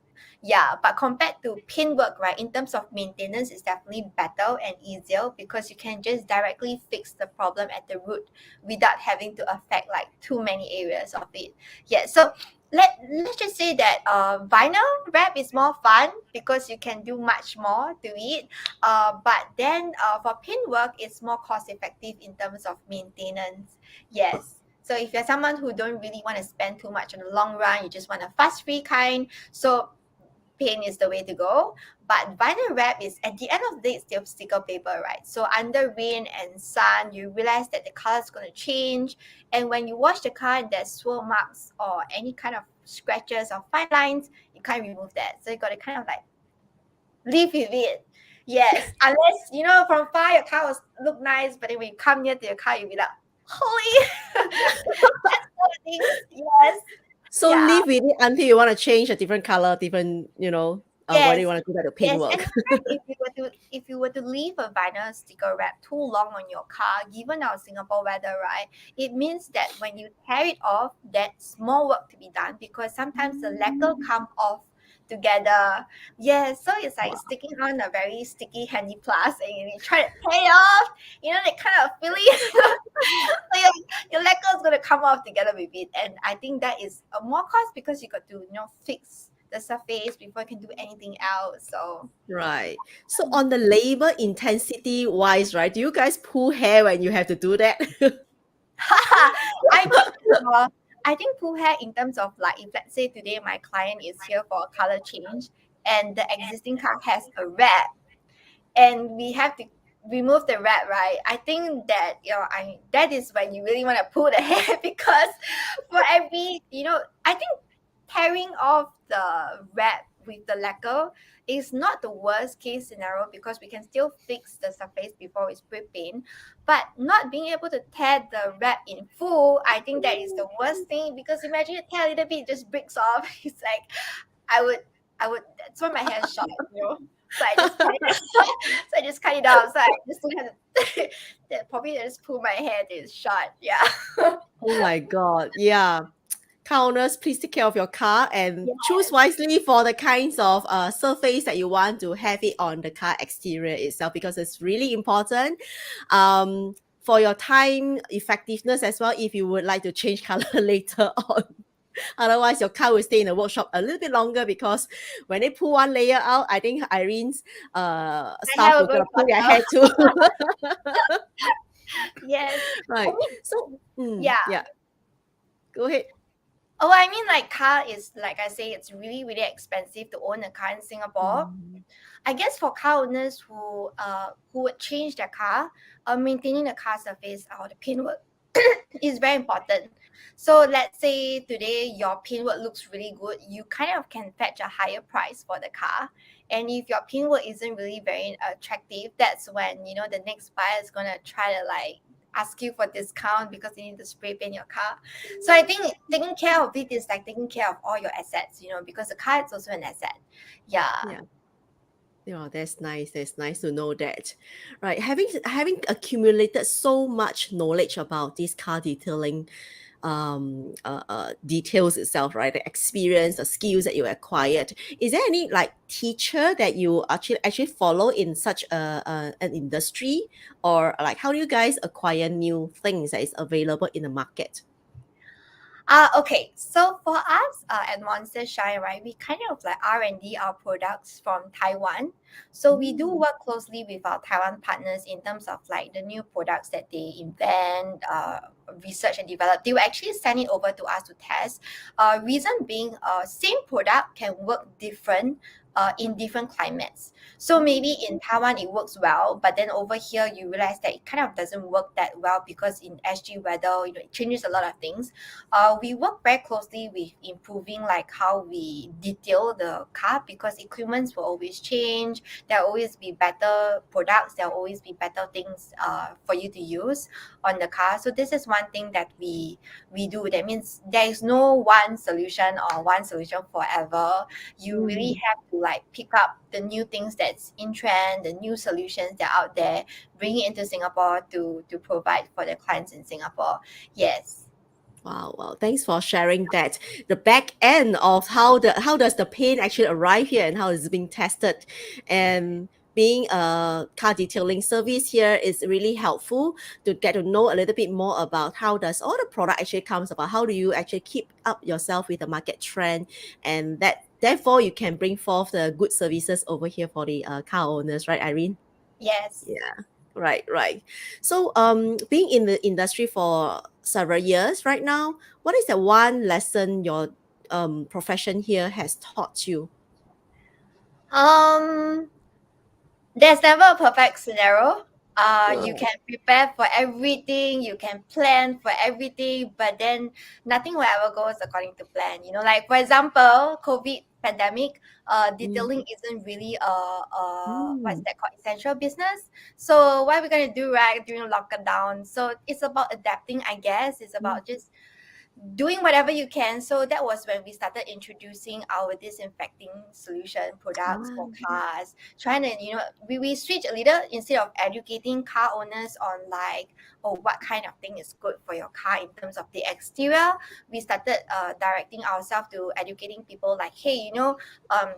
Yeah, but compared to pin work, right, in terms of maintenance, it's definitely better and easier because you can just directly fix the problem at the root without having to affect like too many areas of it. Yeah, so let's just say that vinyl wrap is more fun because you can do much more to it. But then for pin work, it's more cost effective in terms of maintenance. Yes. So if you're someone who don't really want to spend too much in the long run, you just want a fast free kind. So paint is the way to go. But vinyl wrap is, at the end of the day, it's still sticker paper, right? So under rain and sun, you realize that the color is going to change. And when you wash the car and there's swirl marks or any kind of scratches or fine lines, you can't remove that. So you got to kind of like live with it. Yes, unless from far your car will look nice, but then when you come near to your car, you'll be like, holy, that's all the things. Yes, So yeah. live with it until you want to change a different color, different, whether you Yes, want to do that to paint yes, and work. in fact, if you were to leave a vinyl sticker wrap too long on your car, given our Singapore weather, right, it means that when you tear it off, that's more work to be done because sometimes the lacquer come off together. Yes, so it's like Wow. sticking on a very sticky handy plus, and you try to tear it off. That kind of feeling. So your lacquer is gonna come off together with it, and I think that is a more cost because you got to fix the surface before you can do anything else. So Right. So on the labor intensity wise, right, do you guys pull hair when you have to do that? I think I think pull hair in terms of like if let's say today my client is here for a color change and the existing car has a wrap and we have to remove the wrap, right? I think that that is when you really want to pull the hair because for every I think tearing off the wrap with the lacquer is not the worst case scenario because we can still fix the surface before we spray paint. But not being able to tear the wrap in full, I think that is the worst thing because imagine you tear a little bit, it just breaks off. It's like I would that's why my hair is short. So I just cut it so I just cut it off. So I just don't have to probably just pull my hair till it's short. Yeah. Oh my God. Yeah. Car owners, please take care of your car and choose Yes. wisely for the kinds of surface that you want to have it on the car exterior itself because it's really important for your time effectiveness as well if you would like to change color later on. Otherwise, your car will stay in the workshop a little bit longer because when they pull one layer out, I think Irene's My staff hair will will go gonna pull their shorter. hair too. Yes. I Right. mean, So, yeah. yeah, go ahead. Oh, I mean, like car is like I say, it's really really expensive to own a car in Singapore. Mm. I guess for car owners who would change their car, maintaining the car surface or the paintwork is very important. So let's say today your paintwork looks really good, you kind of can fetch a higher price for the car. And if your paintwork isn't really very attractive, that's when the next buyer is gonna try to like ask you for discount because they need to spray paint your car. So I think taking care of it is like taking care of all your assets, because the car is also an asset. Yeah. Yeah. Yeah, that's nice. That's nice to know that. Right. Having accumulated so much knowledge about this car detailing details itself, right? The experience, the skills that you acquired. Is there any like teacher that you actually follow in such an industry? Or like how do you guys acquire new things that is available in the market? Okay, so for us at MonsterShine, right, we kind of like R&D our products from Taiwan. So we do work closely with our Taiwan partners in terms of like the new products that they invent, research and develop. They will actually send it over to us to test. Reason being, same product can work different in different climates. So maybe in Taiwan it works well, but then over here you realize that it kind of doesn't work that well because in SG weather, it changes a lot of things. We work very closely with improving like how we detail the car because equipments will always change. There'll always be better products. There'll always be better things for you to use on the car. So this is one thing that we do. That means there is no one solution or one solution forever. You really have to like pick up the new things that's in trend, the new solutions that are out there, bring it into Singapore to provide for the clients in Singapore. Yes. Wow. Thanks for sharing that. The back end of how does the paint actually arrive here and how it's being tested. And being a car detailing service here is really helpful to get to know a little bit more about how does all the product actually comes about. How do you actually keep up yourself with the market trend, and that therefore you can bring forth the good services over here for the car owners, right, Irene? Yes. Yeah, right. So, being in the industry for several years right now, what is the one lesson your profession here has taught you? Um, there's never a perfect scenario. You Right. can prepare for everything, you can plan for everything, but then nothing will ever goes according to plan. Like for example, COVID pandemic, Mm. detailing isn't really a what's Mm. that called, essential business. So what are we gonna do right during lockdown? So it's about adapting, I guess. It's Mm. about just doing whatever you can. So that was when we started introducing our disinfecting solution products for Ah. cars, trying to, we switch a little instead of educating car owners on like, oh, what kind of thing is good for your car in terms of the exterior. We started directing ourselves to educating people like, hey,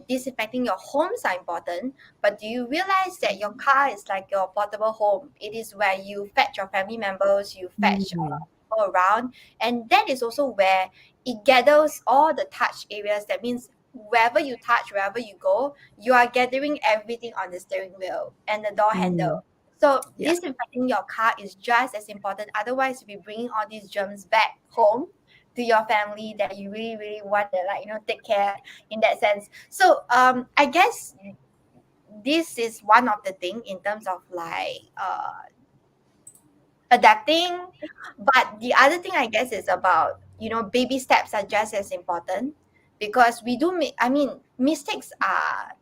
disinfecting your homes are important, but do you realize that your car is like your portable home? It is where you fetch your family members, you fetch Mm. people around, and that is also where it gathers all the touch areas. That means wherever you touch, wherever you go, you are gathering everything on the steering wheel and the door Mm. handle. So Yeah. disinfecting your car is just as important. Otherwise, you'll be bringing all these germs back home to your family that you really, really want to take care in that sense. So I guess this is one of the thing in terms of like adapting. But the other thing I guess is about, baby steps are just as important because we do make, I mean, mistakes are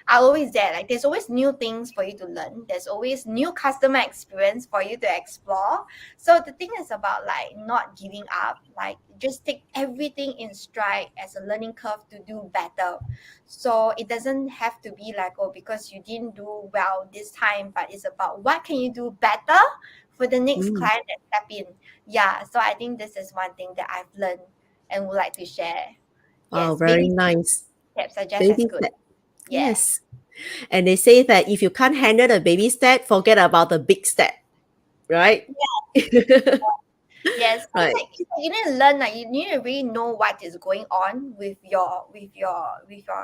are always there. Like there's always new things for you to learn. There's always new customer experience for you to explore. So the thing is about like not giving up, like just take everything in stride as a learning curve to do better. So it doesn't have to be like, oh, because you didn't do well this time, but it's about what can you do better for the next Mm. client that step in. Yeah, so I think this is one thing that I've learned and would like to share. Wow, Yes, very baby nice. steps are just as Baby good. step. Yeah. Yes. And they say that if you can't handle the baby step, forget about the big step, right? Yes, so it's Right. like you need to learn, like you need to really know what is going on with your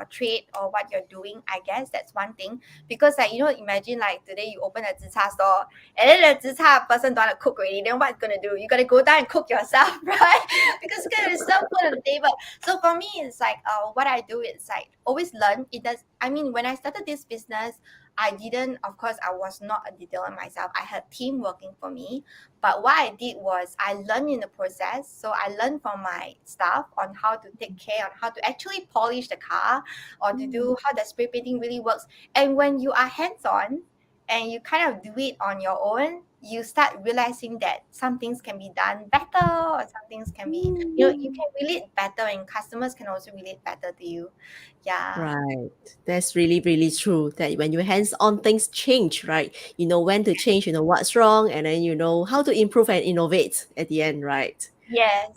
trade or what you're doing. I guess that's one thing because like imagine like today you open a zi char store and then the zi char person don't want to cook already. Then what's gonna do? You gotta go down and cook yourself, right? Because it's gonna serve food on the table. So for me, it's like what I do is like always learn. It does. I mean, when I started this business, I didn't. Of course, I was not a detailer myself. I had team working for me, but what I did was I learned in the process. So I learned from my staff on how to take care, on how to actually polish the car, or to do how the spray painting really works. And when you are hands-on and you kind of do it on your own, you start realizing that some things can be done better, or some things can be, you can relate better, and customers can also relate better to you. Yeah. Right. That's really, really true. That when you're hands on, things change, right? You know when to change, you know what's wrong, and then you know how to improve and innovate at the end, right? Yes.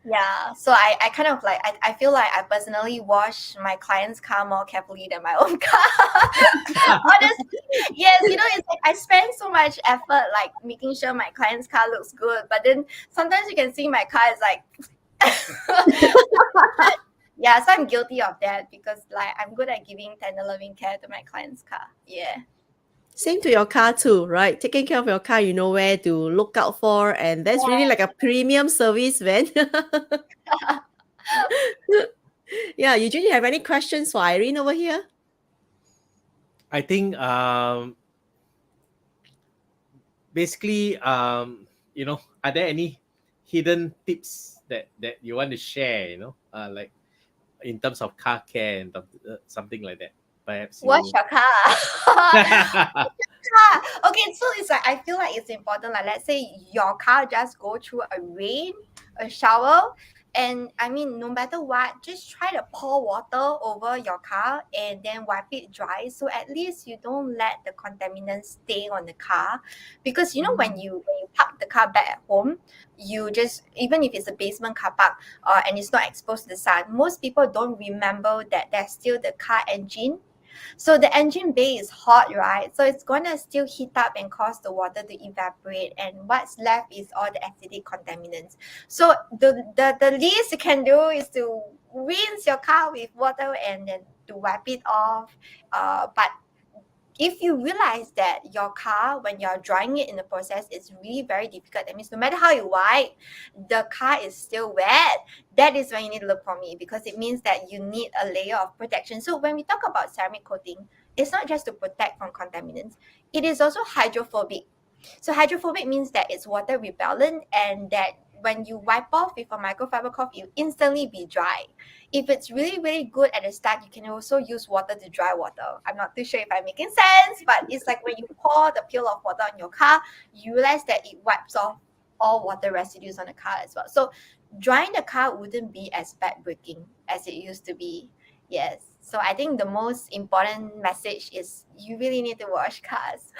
Yeah, so I kind of like I feel like I personally wash my client's car more carefully than my own car. Honestly, yes, it's like I spend so much effort like making sure my client's car looks good, but then sometimes you can see my car is like yeah, so I'm guilty of that because like I'm good at giving tender loving care to my client's car. Yeah. Same to your car too, right? Taking care of your car, you know where to look out for, and that's really like a premium service, man. Yeah, Eugene, you have any questions for Irene over here? I think basically are there any hidden tips that you want to share? Like in terms of car care and something like that. Perhaps Wash you. your car. Okay, so it's like I feel like it's important. Like let's say your car just go through a rain, a shower, and I mean no matter what, just try to pour water over your car and then wipe it dry. So at least you don't let the contaminants stay on the car. Because when you park the car back at home, you just even if it's a basement car park and it's not exposed to the sun, most people don't remember that there's still the car engine, so the engine bay is hot, right? So it's gonna still heat up and cause the water to evaporate, and what's left is all the acidic contaminants. So the least you can do is to rinse your car with water and then to wipe it off. But if you realize that your car, when you're drying it in the process, is really very difficult. That means no matter how you wipe, the car is still wet. That is when you need to look for me, because it means that you need a layer of protection. So when we talk about ceramic coating, it's not just to protect from contaminants, it is also hydrophobic. So hydrophobic means that it's water repellent, and that when you wipe off with a microfiber cloth, you instantly be dry. If it's really, really good at the start, you can also use water to dry water. I'm not too sure if I'm making sense, but it's like when you pour the pail of water on your car, you realize that it wipes off all water residues on the car as well. So drying the car wouldn't be as backbreaking as it used to be. Yes. So I think the most important message is you really need to wash cars.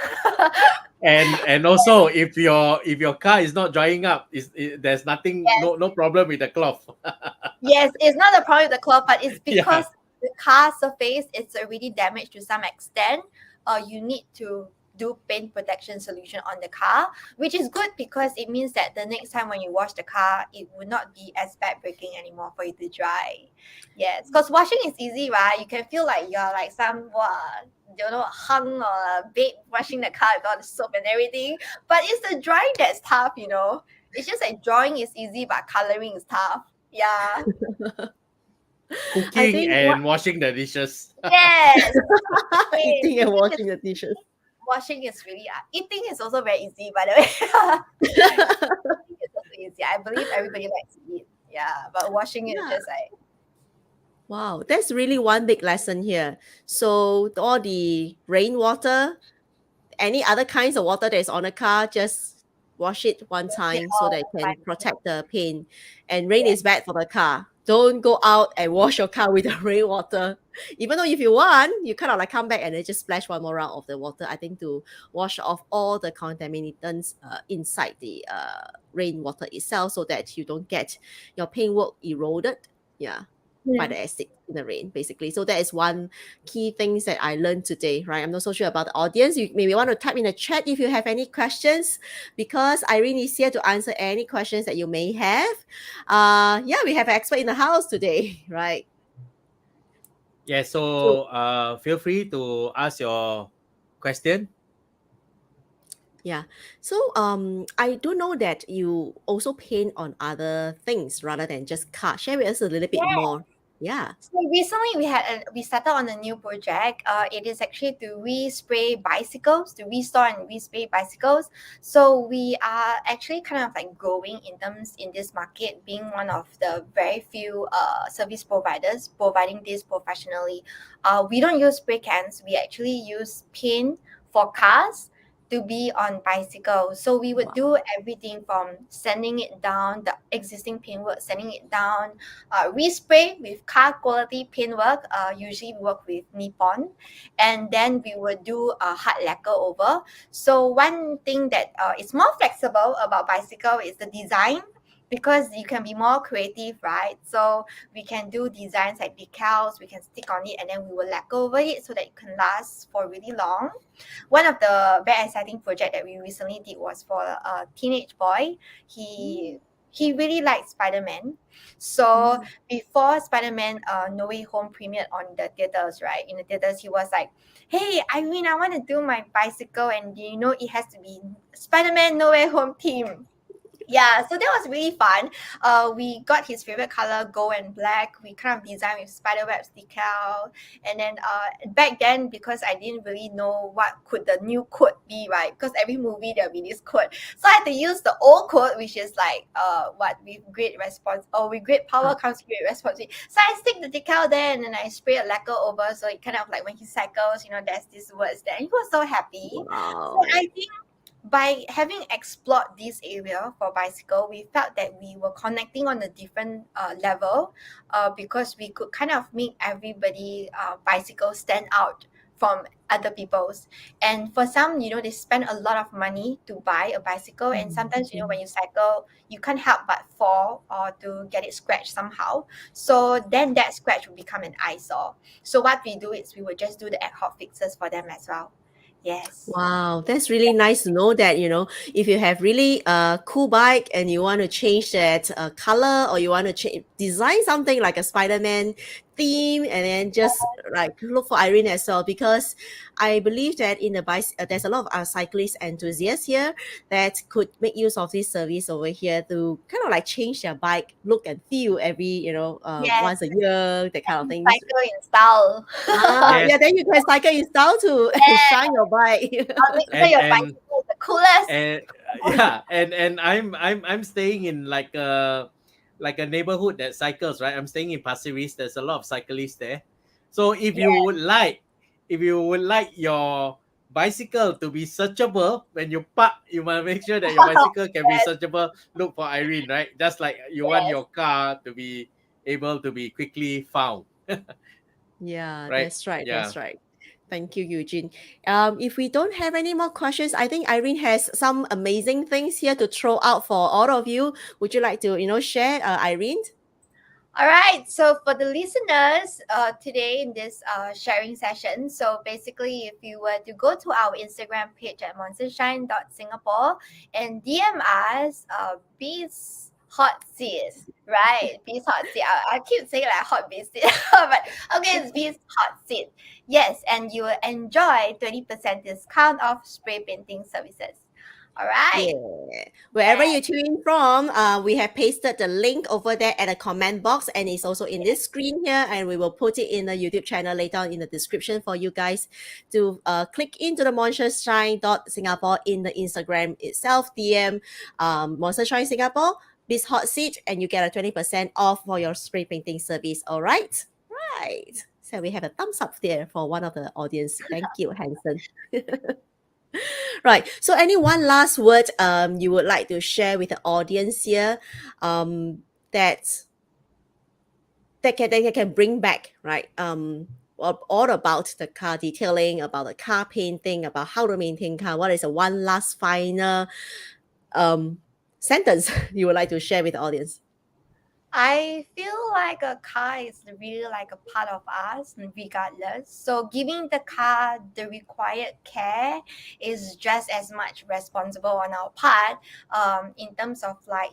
And also if your car is not drying up, there's nothing, Yes. no problem with the cloth. Yes, it's not a problem with the cloth, but it's Yeah. because the car surface is already damaged to some extent. You need to do paint protection solution on the car, which is good because it means that the next time when you wash the car, it will not be as bad breaking anymore for you to dry. Yes, because washing is easy, right? You can feel like you're like some hung or a bed washing the car with all the soap and everything. But it's the drying that's tough. It's just like drawing is easy, but coloring is tough. Yeah. Cooking think and washing the dishes. Yes. eating and Cooking washing the dishes. washing is really eating is also very easy, by the way. Eating is also easy. I believe everybody likes to eat. Yeah, but washing it is Yeah. just like Wow, that's really one big lesson here. So all the rainwater, any other kinds of water that is on a car, just wash it one time so that it all can fine. protect the paint. And rain Yeah. is bad for the car. Don't go out and wash your car with the rainwater. Even though if you want, you kind of like come back and then just splash one more round of the water. I think to wash off all the contaminants inside the rainwater itself so that you don't get your paintwork eroded. Yeah, by the acid in the rain, basically. So that is one key things that I learned today, right? I'm not so sure about the audience. You maybe want to type in the chat if you have any questions, because Irene is here to answer any questions that you may have. Yeah, we have an expert in the house today, right? Yeah, so feel free to ask your question. Yeah. So I do know that you also paint on other things rather than just car. Share with us a little bit more. Yeah. So recently we started on a new project. It is actually to respray bicycles, to restore and respray bicycles. So we are actually kind of like growing in this market, being one of the very few service providers providing this professionally. We don't use spray cans. We actually use paint for cars to be on bicycles. So we would do everything from sanding it down, the existing paintwork, sanding it down, respray with car quality paintwork. Usually we work with Nippon, and then we will do a hard lacquer over. So one thing that is more flexible about bicycle is the design. because you can be more creative, right? So we can do designs like decals, we can stick on it, and then we will lacquer over it so that it can last for really long. One of the very exciting project that we recently did was for a teenage boy. He really liked Spider-Man. So before Spider-Man No Way Home premiered on the theaters, right? In the theaters, he was like, "Hey, Irene, I want to do my bicycle, and it has to be Spider-Man No Way Home theme." Yeah, so that was really fun. We got his favorite color, gold and black. We kind of designed with spiderwebs decal, and then back then, because I didn't really know what could the new code be, right? Because every movie there'll be this code, so I had to use the old code, which is like what with great response or with great power comes great responsibility. So I stick the decal there, and then I spray a lacquer over, so it kind of like when he cycles, there's these words there. And he was so happy. Wow. So I think by having explored this area for bicycle, we felt that we were connecting on a different level, because we could kind of make everybody bicycle stand out from other people's. And for some, they spend a lot of money to buy a bicycle, and sometimes when you cycle, you can't help but fall or to get it scratched somehow. So then that scratch will become an eyesore. So what we do is we will just do the ad hoc fixes for them as well. Yes. Wow, that's really nice to know that, if you have really a cool bike and you want to change that color, or you want to design something like a Spider-Man theme, and then just like look for Irene as well, because I believe that in the bike, there's a lot of cyclist enthusiasts here that could make use of this service over here to kind of like change their bike look and feel every, Yes. once a year, that kind of thing. Cycle in style. Yes. Yeah, then you can cycle in style to shine your bike. I'll make sure And- your and- bicycle is the coolest. And yeah, and I'm staying in like a neighborhood that cycles, right? I'm staying in Pasir Ris. There's a lot of cyclists there. So if you would like your bicycle to be searchable when you park, you must make sure that your bicycle can be searchable. Look for Irene, right? Just like you want your car to be able to be quickly found. Yeah, Right? that's right. Yeah. That's right. Thank you, Eugene. If we don't have any more questions, I think Irene has some amazing things here to throw out for all of you. Would you like to, share, Irene? All right. So for the listeners, today in this sharing session, so basically, if you were to go to our Instagram page at monstershine.singapore and DM us, Biz Hot Seat, right? Biz Hot Seat. I keep saying like Hot Biz Seat, but okay, it's Biz Hot Seat. Yes, and you will enjoy 20% discount off spray painting services. All right. Yeah. Wherever you tune in from, we have pasted the link over there at the comment box, and it's also in this screen here, and we will put it in the YouTube channel later on in the description for you guys to click into the MonsterShine.Singapore in the Instagram itself, DM MonsterShine Singapore, Biz Hot Seat, and you get a 20% off for your spray painting service. All right? Right. So we have a thumbs up there for one of the audience. Thank you, Hanson. Right. So any one last word you would like to share with the audience here that can bring back, right? All about the car detailing, about the car painting, about how to maintain car. What is the one last final sentence you would like to share with the audience? I feel like a car is really like a part of us, regardless. So giving the car the required care is just as much responsible on our part, in terms of like,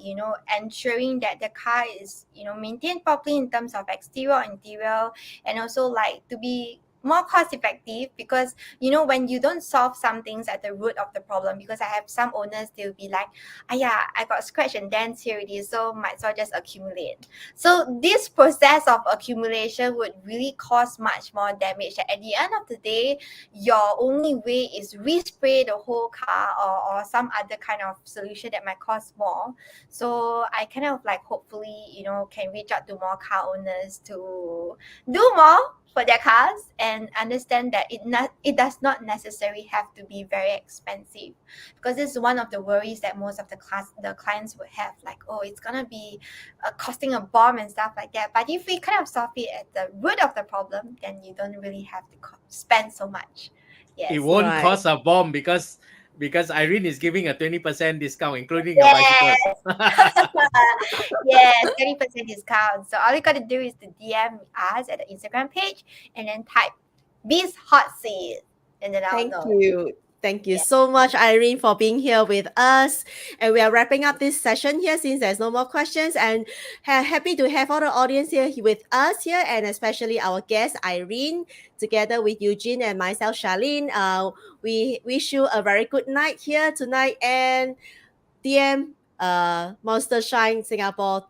ensuring that the car is, maintained properly in terms of exterior, interior, and also like to be more cost effective, because when you don't solve some things at the root of the problem, because I have some owners, they'll be like, yeah, I got scratch and dents here it is, so might as well just accumulate. So this process of accumulation would really cause much more damage. At the end of the day, your only way is respray the whole car, or some other kind of solution that might cost more. So I kind of like hopefully can reach out to more car owners to do more for their cars and understand that it does not necessarily have to be very expensive, because this is one of the worries that most of the clients would have, like, oh, it's gonna be costing a bomb and stuff like that. But if we kind of solve it at the root of the problem, then you don't really have to spend so much. Yes. It won't Right. cost a bomb because because Irene is giving a 20% discount, including your bicycles. Yes, 20% discount. So all you gotta do is to DM us at the Instagram page and then type Biz Hot Seat, and then I'll Thank know. you. Thank you Yeah. so much, Irene, for being here with us. And we are wrapping up this session here since there's no more questions. And happy to have all the audience here with us here, and especially our guest, Irene, together with Eugene and myself, Charlene. We wish you a very good night here tonight, and DM MonsterShine Singapore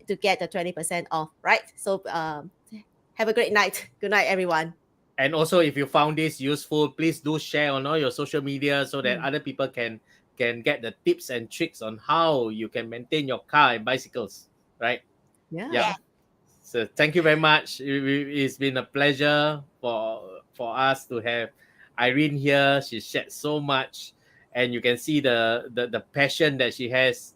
to get the 20% off, right? So have a great night. Good night, everyone. And also, if you found this useful, please do share on all your social media so that other people can get the tips and tricks on how you can maintain your car and bicycles, right? Yeah. So thank you very much. It's been a pleasure for us to have Irene here. She shared so much, and you can see the passion that she has.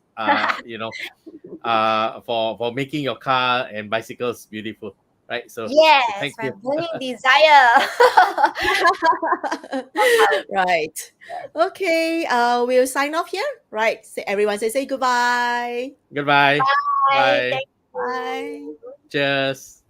For making your car and bicycles beautiful, right? So Yes, thank my you. burning desire. Right. Okay. We'll sign off here. Right. Everyone say goodbye. Goodbye. Bye. Bye. Thank you. Bye. Cheers.